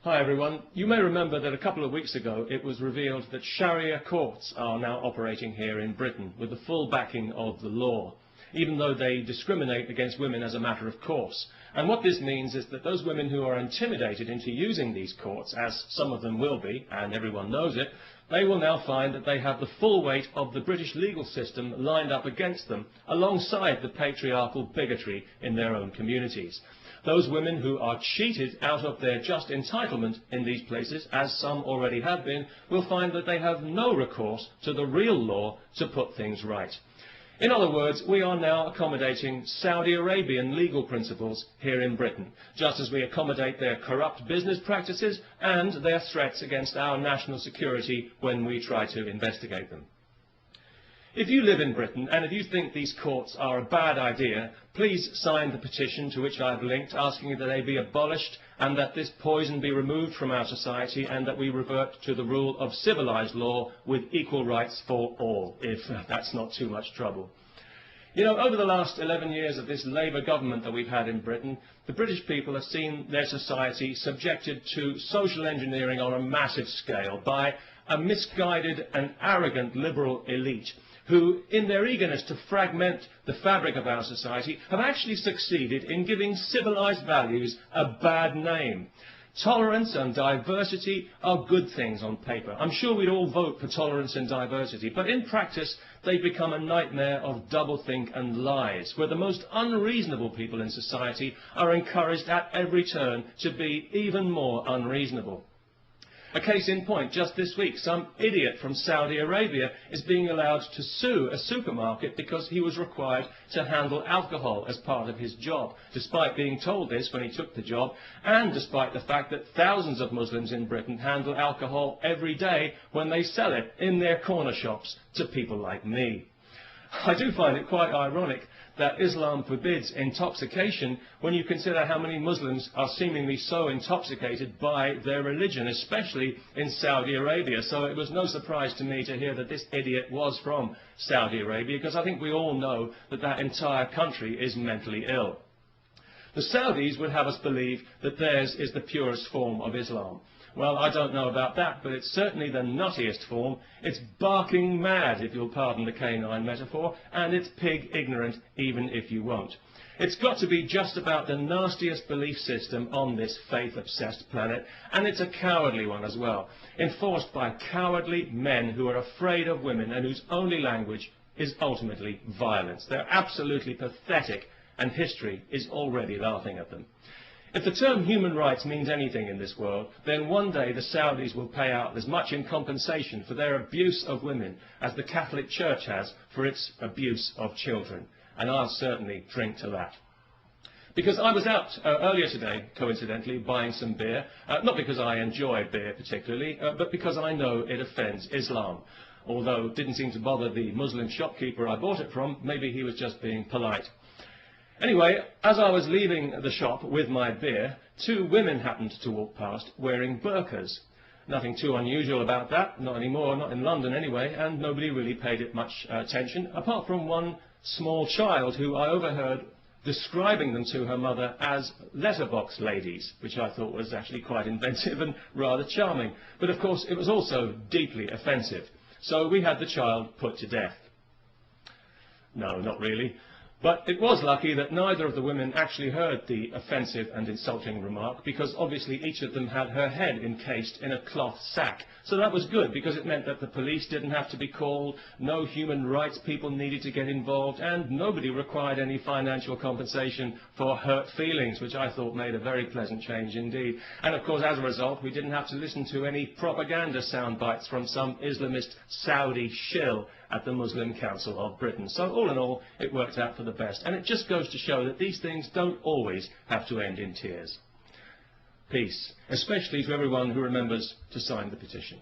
Hi everyone. You may remember that a couple of weeks ago it was revealed that Sharia courts are now operating here in Britain with the full backing of the law, even though they discriminate against women as a matter of course. And what this means is that those women who are intimidated into using these courts, as some of them will be, and everyone knows it, they will now find that they have the full weight of the British legal system lined up against them, alongside the patriarchal bigotry in their own communities. Those women who are cheated out of their just entitlement in these places, as some already have been, will find that they have no recourse to the real law to put things right. In other words, we are now accommodating Saudi Arabian legal principles here in Britain, just as we accommodate their corrupt business practices and their threats against our national security when we try to investigate them. If you live in Britain and if you think these courts are a bad idea, please sign the petition to which I have linked, asking that they be abolished and that this poison be removed from our society and that we revert to the rule of civilised law with equal rights for all, if that's not too much trouble. You know, over the last 11 years of this Labour government that we've had in Britain, the British people have seen their society subjected to social engineering on a massive scale by a misguided and arrogant liberal elite who, in their eagerness to fragment the fabric of our society, have actually succeeded in giving civilised values a bad name. Tolerance and diversity are good things on paper. I'm sure we'd all vote for tolerance and diversity, but in practice they've become a nightmare of doublethink and lies, where the most unreasonable people in society are encouraged at every turn to be even more unreasonable. A case in point, just this week, some idiot from Saudi Arabia is being allowed to sue a supermarket because he was required to handle alcohol as part of his job, despite being told this when he took the job, and despite the fact that thousands of Muslims in Britain handle alcohol every day when they sell it in their corner shops to people like me. I do find it quite ironic that Islam forbids intoxication when you consider how many Muslims are seemingly so intoxicated by their religion, especially in Saudi Arabia. So it was no surprise to me to hear that this idiot was from Saudi Arabia, because I think we all know that that entire country is mentally ill. The Saudis would have us believe that theirs is the purest form of Islam. Well, I don't know about that, but it's certainly the nuttiest form. It's barking mad, if you'll pardon the canine metaphor, and it's pig ignorant, even if you won't. It's got to be just about the nastiest belief system on this faith-obsessed planet, and it's a cowardly one as well, enforced by cowardly men who are afraid of women and whose only language is ultimately violence. They're absolutely pathetic, and history is already laughing at them. If the term human rights means anything in this world, then one day the Saudis will pay out as much in compensation for their abuse of women as the Catholic Church has for its abuse of children. And I'll certainly drink to that. Because I was out earlier today, coincidentally, buying some beer, not because I enjoy beer particularly, but because I know it offends Islam. Although it didn't seem to bother the Muslim shopkeeper I bought it from, maybe he was just being polite. Anyway, as I was leaving the shop with my beer, two women happened to walk past wearing burqas. Nothing too unusual about that, not anymore, not in London anyway, and nobody really paid it much attention, apart from one small child who I overheard describing them to her mother as letterbox ladies, which I thought was actually quite inventive and rather charming. But of course it was also deeply offensive, so we had the child put to death. No, not really. But it was lucky that neither of the women actually heard the offensive and insulting remark, because obviously each of them had her head encased in a cloth sack. So that was good, because it meant that the police didn't have to be called, no human rights people needed to get involved, and nobody required any financial compensation for hurt feelings, which I thought made a very pleasant change indeed. And of course, as a result, we didn't have to listen to any propaganda sound bites from some Islamist Saudi shill at the Muslim Council of Britain. So all in all, it worked out for the best. And it just goes to show that these things don't always have to end in tears. Peace, especially to everyone who remembers to sign the petition.